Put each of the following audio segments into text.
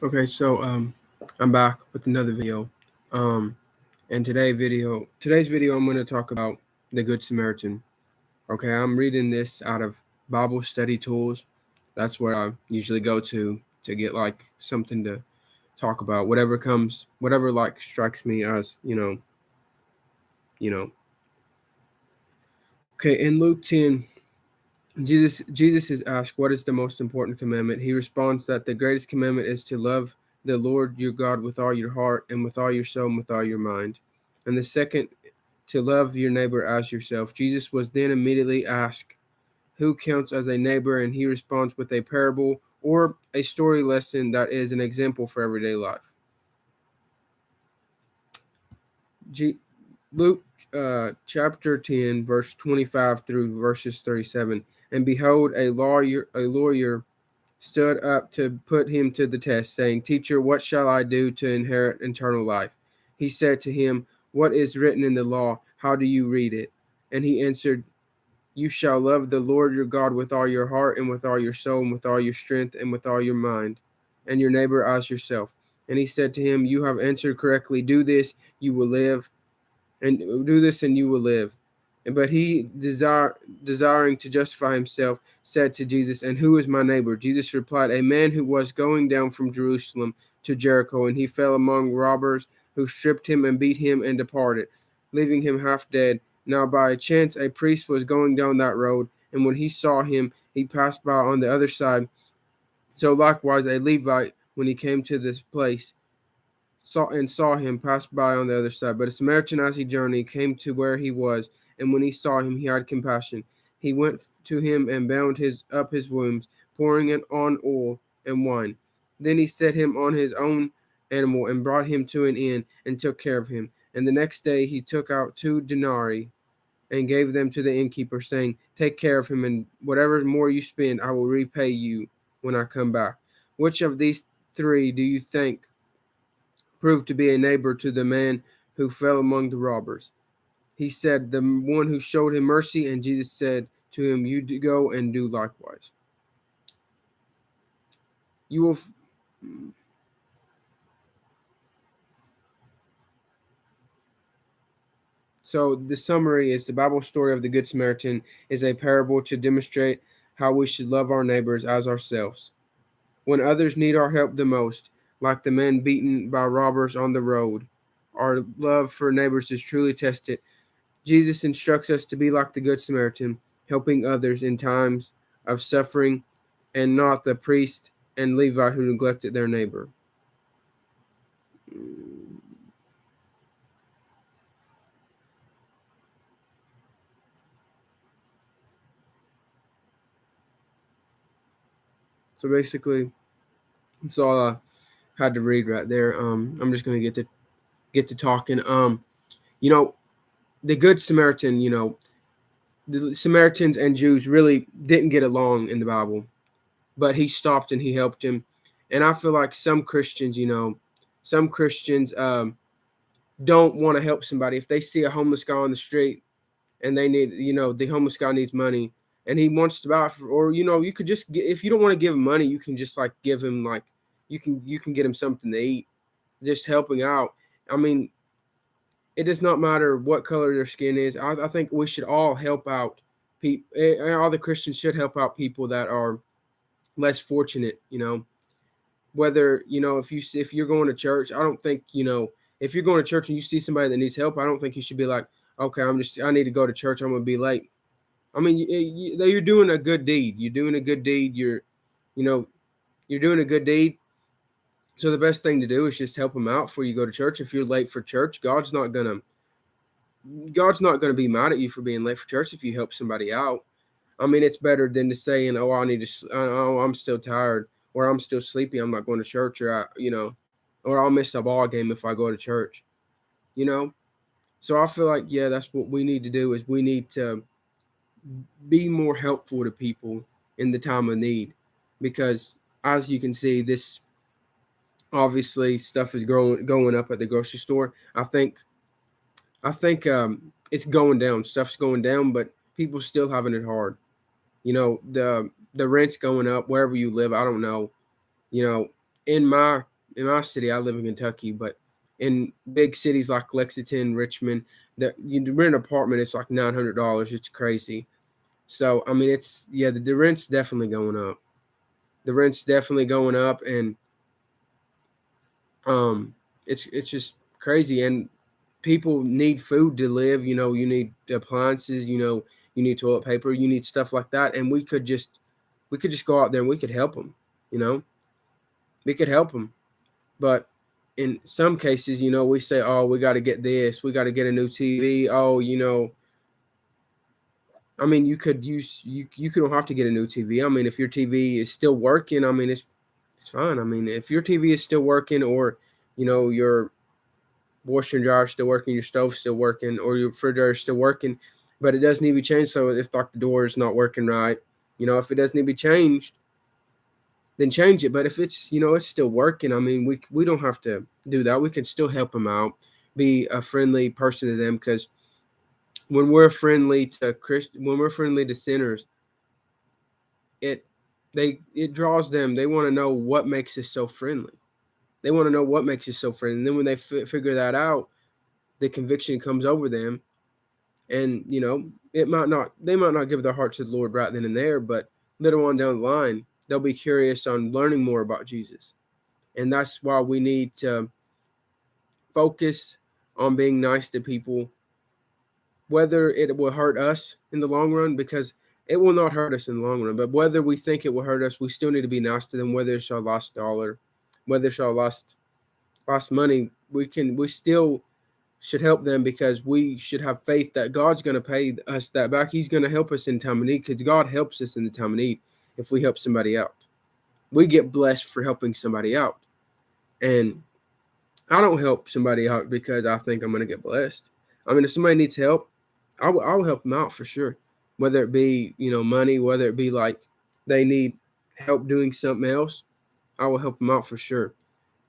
Okay, so I'm back with another video. Um, and today's video, I'm going to talk about the Good Samaritan. Okay, I'm reading this out of Bible Study Tools. That's where I usually go to get like something to talk about. Whatever like strikes me as you know. Okay, in Luke 10, Jesus is asked, "What is the most important commandment?" He responds that the greatest commandment is to love the Lord your God with all your heart and with all your soul and with all your mind. And the second, to love your neighbor as yourself. Jesus was then immediately asked, "Who counts as a neighbor?" And he responds with a parable or a story lesson that is an example for everyday life. G- Luke chapter 10, verse 25 through verses 37. And behold, a lawyer stood up to put him to the test, saying, "Teacher, what shall I do to inherit eternal life?" He said to him, "What is written in the law? How do you read it?" And he answered, "You shall love the Lord your God with all your heart and with all your soul and with all your strength and with all your mind, and your neighbor as yourself." And he said to him, "You have answered correctly. Do this, you will live and do this and you will live." But he, desiring to justify himself, said to Jesus, "And who is my neighbor?" Jesus replied, "A man who was going down from Jerusalem to Jericho, and he fell among robbers, who stripped him and beat him and departed, leaving him half dead. Now by chance a priest was going down that road, and when he saw him, he passed by on the other side. So likewise a Levite, when he came to this place, saw him pass by on the other side. But a Samaritan, as he journeyed, came to where he was, and when he saw him, he had compassion. He went to him and bound his wounds, pouring it on oil and wine. Then he set him on his own animal and brought him to an inn and took care of him. And the next day he took out 2 denarii and gave them to the innkeeper, saying, "Take care of him, and whatever more you spend, I will repay you when I come back." Which of these three do you think proved to be a neighbor to the man who fell among the robbers? He said, "The one who showed him mercy." And Jesus said to him, "You go and do likewise." You will. So the summary is the Bible story of the Good Samaritan is a parable to demonstrate how we should love our neighbors as ourselves. When others need our help the most, like the man beaten by robbers on the road, our love for neighbors is truly tested. Jesus instructs us to be like the Good Samaritan, helping others in times of suffering, and not the priest and Levite who neglected their neighbor. So basically, that's all I had to read right there. I'm just gonna get to talking. You know, the Good Samaritan. The Samaritans and Jews really didn't get along in the Bible, but he stopped and he helped him. And I feel like some Christians don't want to help somebody if they see a homeless guy on the street and they need, the homeless guy needs money and he wants to buy it or you could just get, if you don't want to give him money, you can just like give him like you can get him something to eat, just helping out. I mean, it does not matter what color their skin is. I think we should all help out people. All the Christians should help out people that are less fortunate. Whether if you're going to church, I don't think if you're going to church and you see somebody that needs help, I don't think you should be like, okay, I need to go to church, I'm gonna be late. I mean, you're doing a good deed. You're doing a good deed. You know, you're doing a good deed. So the best thing to do is just help them out before you go to church. If you're late for church, God's not gonna be mad at you for being late for church if you help somebody out. I mean, it's better than to saying, "Oh, I'm still tired, or I'm still sleepy. I'm not going to church, or I'll miss a ball game if I go to church." You know. So I feel like, yeah, that's what we need to do is we need to be more helpful to people in the time of need, because as you can see, this obviously stuff is going up at the grocery store. I think it's going down. Stuff's going down, but people still having it hard. The rent's going up wherever you live. I don't know. You know, in my in my city, I live in Kentucky, but in big cities like Lexington, Richmond, that you rent an apartment, it's like $900. It's crazy. So I mean, it's yeah, the rent's definitely going up. The rent's definitely going up, and um, it's just crazy. And people need food to live. You know, you need appliances. You know, you need toilet paper. You need stuff like that. And we could just go out there and we could help them. You know, we could help them. But in some cases, you know, we say, oh, we got to get this. We got to get a new TV. Oh, you know, I mean, you don't have to get a new TV. I mean, if your TV is still working, I mean, it's fine. I mean, if your TV is still working, or you know, your washer and dryer still working, your stove still working, or your refrigerator still working, but it does need to be changed. So if like the door is not working right, you know, if it does need to be changed, then change it. But if it's, you know, it's still working, I mean, we don't have to do that. We can still help them out, be a friendly person to them, because when we're friendly to sinners, it it draws them. They want to know what makes us so friendly. They want to know what makes us so friendly. And then when they figure that out, the conviction comes over them, and you know, they might not give their heart to the Lord right then and there, but later on down the line, they'll be curious on learning more about Jesus. And that's why we need to focus on being nice to people, whether it will hurt us in the long run, because it will not hurt us in the long run. But whether we think it will hurt us, we still need to be nice to them, whether it's our lost dollar, whether it's our lost money. We still should help them, because we should have faith that God's going to pay us that back. He's going to help us in time of need, because God helps us in the time of need if we help somebody out. We get blessed for helping somebody out. And I don't help somebody out because I think I'm going to get blessed. I mean, if somebody needs help, I will help them out for sure. Whether it be, you know, money, whether it be like they need help doing something else, I will help them out for sure.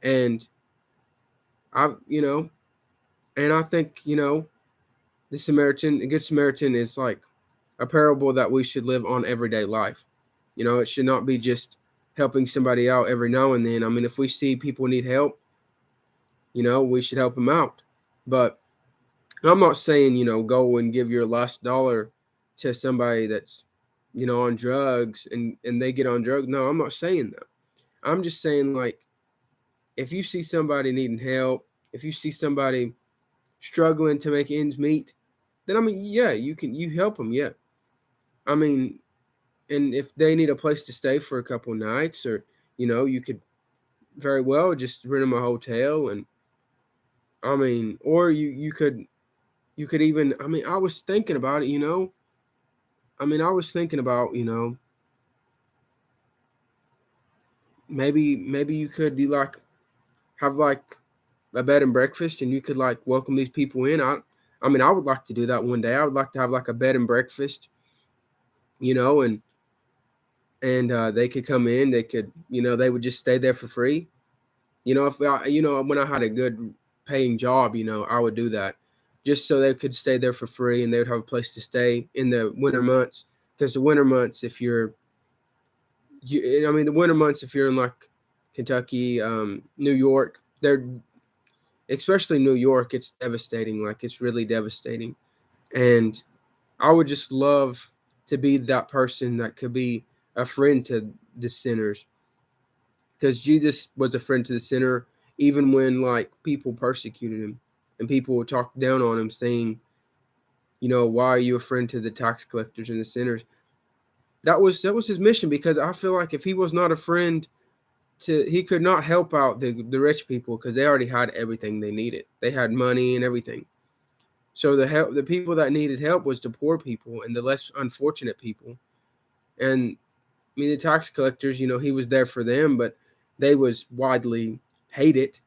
And you know, and I think, you know, the Good Samaritan is like a parable that we should live on everyday life. You know, it should not be just helping somebody out every now and then. I mean, if we see people need help, you know, we should help them out. But I'm not saying, you know, go and give your last dollar to somebody that's, you know, on drugs, and they get on drugs. No, I'm not saying that. I'm just saying, like, if you see somebody needing help, if you see somebody struggling to make ends meet, then I mean, yeah, you help them, yeah. I mean, and if they need a place to stay for a couple nights, or you know, you could very well just rent them a hotel. And I mean, or you could even, I mean, I was thinking about it, you know. I mean, I was thinking about, you know, maybe you could do like, have like a bed and breakfast, and you could like welcome these people in. I mean, I would like to do that one day. I would like to have like a bed and breakfast, you know, and they could come in. They could, you know, they would just stay there for free. You know, if I, you know, when I had a good paying job, you know, I would do that, just so they could stay there for free, and they would have a place to stay in the winter months. Because the winter months, I mean, the winter months, if you're in like Kentucky, New York, they're, especially New York, it's devastating. Like, it's really devastating. And I would just love to be that person that could be a friend to the sinners, because Jesus was a friend to the sinner, even when like people persecuted him and people would talk down on him, saying, you know, why are you a friend to the tax collectors and the sinners? That was his mission, because I feel like if he was not a friend to, he could not help out the rich people, because they already had everything they needed. They had money and everything. So the people that needed help was the poor people and the less unfortunate people. And I mean, the tax collectors, you know, he was there for them, but they was widely hated.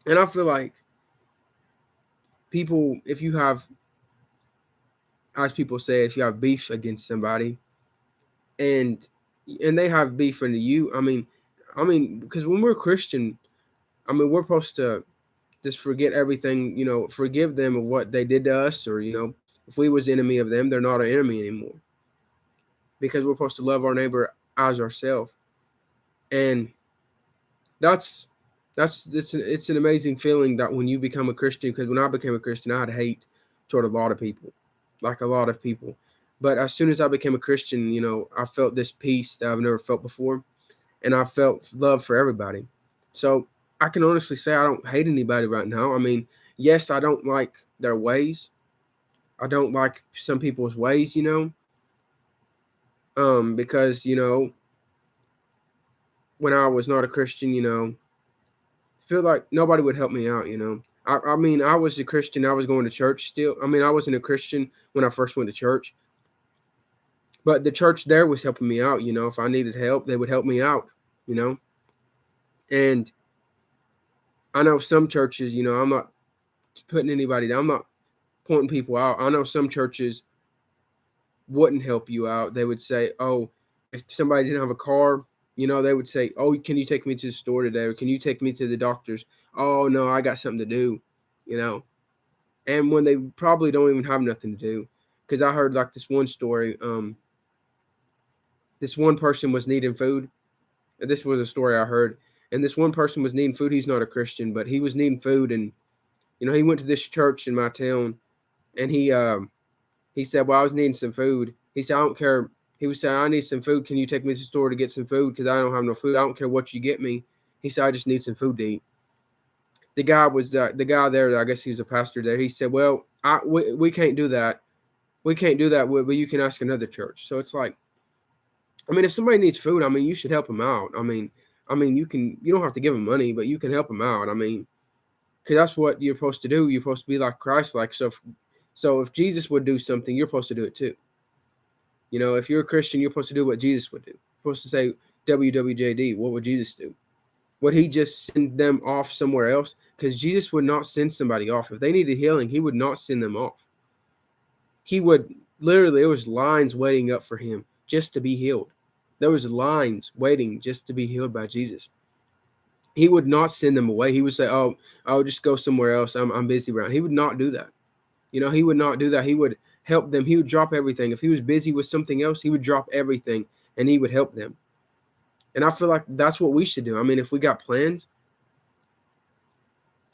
And I feel like people, if you have, as people say, if you have beef against somebody, and they have beef into you, I mean, because when we're Christian, I mean, we're supposed to just forget everything, you know, forgive them of what they did to us, or you know, if we was enemy of them, they're not an enemy anymore, because we're supposed to love our neighbor as ourselves. And that's it's an amazing feeling that when you become a Christian, because when I became a Christian, I had hate toward a lot of people, like a lot of people. But as soon as I became a Christian, I felt this peace that I've never felt before, and I felt love for everybody. So I can honestly say I don't hate anybody right now. I mean, yes, I don't like their ways. I don't like some people's ways, because when I was not a Christian, feel like nobody would help me out. I mean, I was a Christian. I was going to church still. I mean, I wasn't a Christian when I first went to church, but the church there was helping me out. If I needed help, they would help me out. You know, and I know some churches. I'm not putting anybody down. I'm not pointing people out. I know some churches wouldn't help you out. They would say, "Oh, if somebody didn't have a car, they would say, "Oh, can you take me to the store today, or can you take me to the doctor's?" "Oh, no, I got something to do." You know, and when they probably don't even have nothing to do. Because I heard like this one story. This one person was needing food. This was a story I heard, and this one person was needing food. He's not a Christian, but he was needing food, and he went to this church in my town, and he said, "Well, I was needing some food." He said, "I don't care." He was saying, "I need some food. Can you take me to the store to get some food? Because I don't have no food. I don't care what you get me." He said, "I just need some food to eat." The guy there. I guess he was a pastor there. He said, "Well, we can't do that. We can't do that, but you can ask another church." So it's like, I mean, if somebody needs food, I mean, you should help them out. I mean, you don't have to give them money, but you can help them out. I mean, because that's what you're supposed to do. You're supposed to be like Christ, like so if Jesus would do something, you're supposed to do it too. If you're a Christian, you're supposed to do what Jesus would do. You're supposed to say, WWJD, what would Jesus do? Would he just send them off somewhere else? Because Jesus would not send somebody off. If they needed healing, he would not send them off. He would literally, there was lines waiting up for him just to be healed. There was lines waiting just to be healed by Jesus. He would not send them away. He would say, "Oh, I'll just go somewhere else. I'm busy around." He would not do that. He would not do that. He would help them. He would drop everything. If he was busy with something else, he would drop everything and he would help them. And I feel like that's what we should do. I mean, if we got plans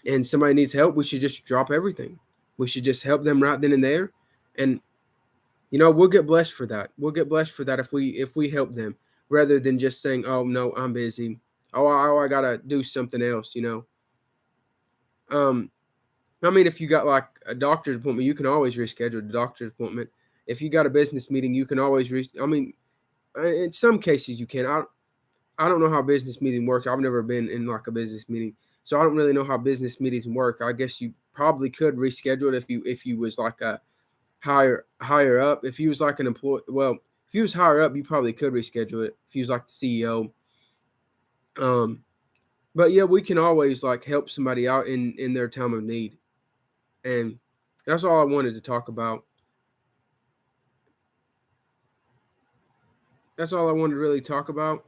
and somebody needs help, we should just drop everything. We should just help them right then and there. And we'll get blessed for that. We'll get blessed for that if we help them, rather than just saying, "Oh no, I'm busy. Oh, I gotta do something else." Um, I mean, if you got like a doctor's appointment, you can always reschedule the doctor's appointment. If you got a business meeting, you can always I mean, in some cases you can. I don't know how business meeting works. I've never been in like a business meeting, so I don't really know how business meetings work. I guess you probably could reschedule it if you was like a higher up. If you was like an employee, well, if you was higher up, you probably could reschedule it. If you was like the CEO, but yeah, we can always like help somebody out in their time of need, and that's all I wanted to talk about. That's all I wanted to really talk about,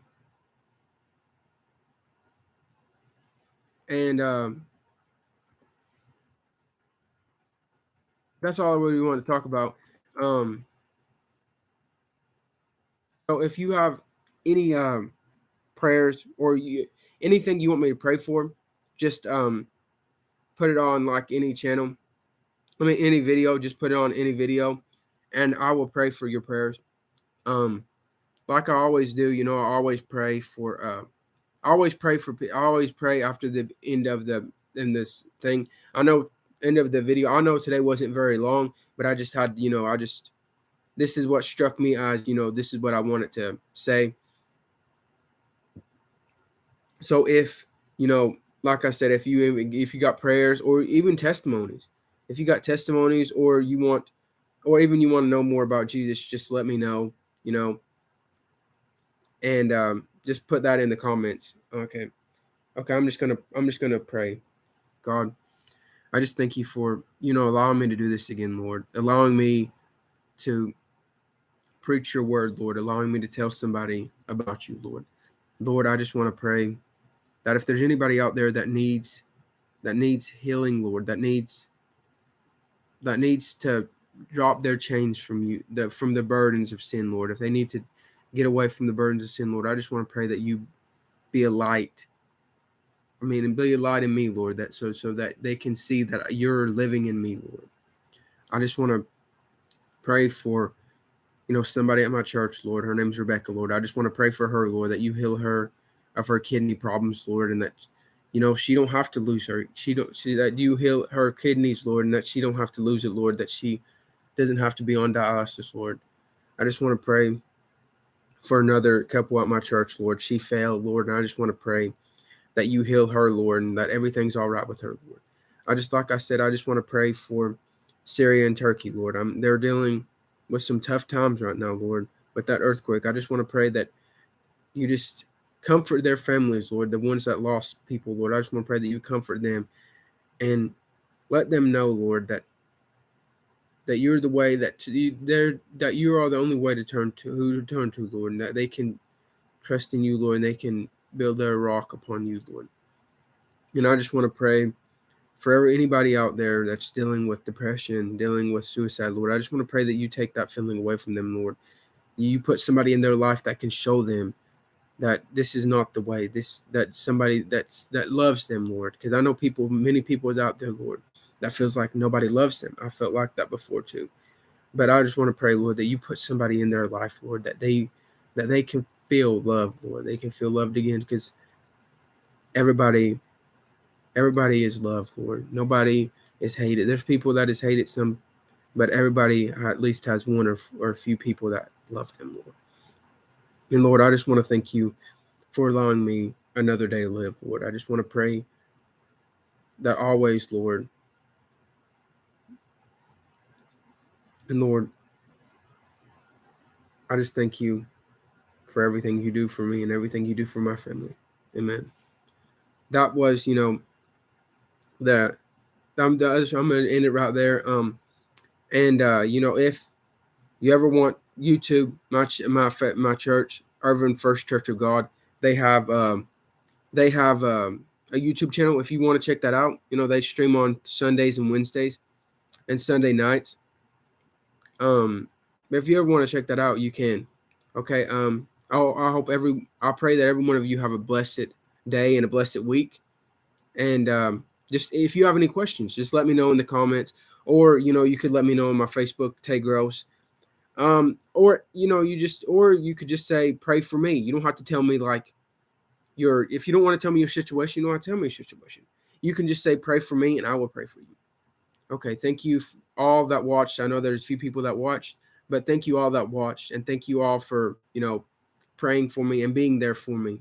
and that's all I really want to talk about. Um, so if you have any prayers or anything you want me to pray for, just put it on like any channel. I mean, any video. Just put it on any video, and I will pray for your prayers. Um, like I always do. I always pray for. I always pray after the end of the in this thing. I know end of the video. I know today wasn't very long, but I just had. This is what struck me as. This is what I wanted to say. So like I said, if you got prayers or even testimonies, if you got testimonies or you want, or even you want to know more about Jesus, just let me know, and just put that in the comments. Okay. Okay. I'm just gonna pray. God, I just thank you for, allowing me to do this again, Lord, allowing me to preach your word, Lord, allowing me to tell somebody about you, Lord. Lord, I just want to pray that if there's anybody out there that needs healing, Lord, that needs to drop their chains from you, from the burdens of sin, Lord. If they need to get away from the burdens of sin, Lord, I just want to pray that you be a light. I mean, and be a light in me, Lord, that so that they can see that you're living in me, Lord. I just want to pray for, somebody at my church, Lord. Her name's Rebecca, Lord. I just want to pray for her, Lord, that you heal her of her kidney problems, Lord, and that, she don't have to lose her. That you heal her kidneys, Lord, and that she don't have to lose it, Lord, that she doesn't have to be on dialysis, Lord. I just want to pray for another couple at my church, Lord. She failed, Lord, and I just want to pray that you heal her, Lord, and that everything's all right with her, Lord. Like I said, I just want to pray for Syria and Turkey, Lord. They're dealing with some tough times right now, Lord, with that earthquake. I just want to pray that you just comfort their families, Lord, the ones that lost people, Lord. I just want to pray that you comfort them and let them know, Lord, that you're the way, that you are the only way to turn to, Lord, and that they can trust in you, Lord, and they can build their rock upon you, Lord. And I just want to pray for anybody out there that's dealing with depression, dealing with suicide, Lord. I just want to pray that you take that feeling away from them, Lord. You put somebody in their life that can show them that this is not the way, that somebody that loves them, Lord. Because I know many people is out there, Lord, that feels like nobody loves them. I felt like that before too. But I just want to pray, Lord, that you put somebody in their life, Lord, that they can feel love, Lord. They can feel loved again, because everybody is loved, Lord. Nobody is hated. There's people that is hated some, but everybody at least has one or a few people that love them, Lord. And Lord, I just want to thank you for allowing me another day to live, Lord. I just want to pray that always, Lord. And Lord, I just thank you for everything you do for me and everything you do for my family. Amen. That was, that I'm going to end it right there. And if you ever want YouTube, my church, Irvin First Church of God, they have a YouTube channel. If you want to check that out, they stream on Sundays and Wednesdays and Sunday nights. If you ever want to check that out, you can. Okay. I pray that every one of you have a blessed day and a blessed week. And just if you have any questions, just let me know in the comments, or you could let me know on my Facebook, Tay Gross. Or you could just say, pray for me. You don't have to tell me like if you don't want to tell me your situation, you don't have to tell me your situation. You can just say, pray for me, and I will pray for you. Okay. Thank you all that watched. I know there's a few people that watched, but thank you all that watched, and thank you all for, praying for me and being there for me.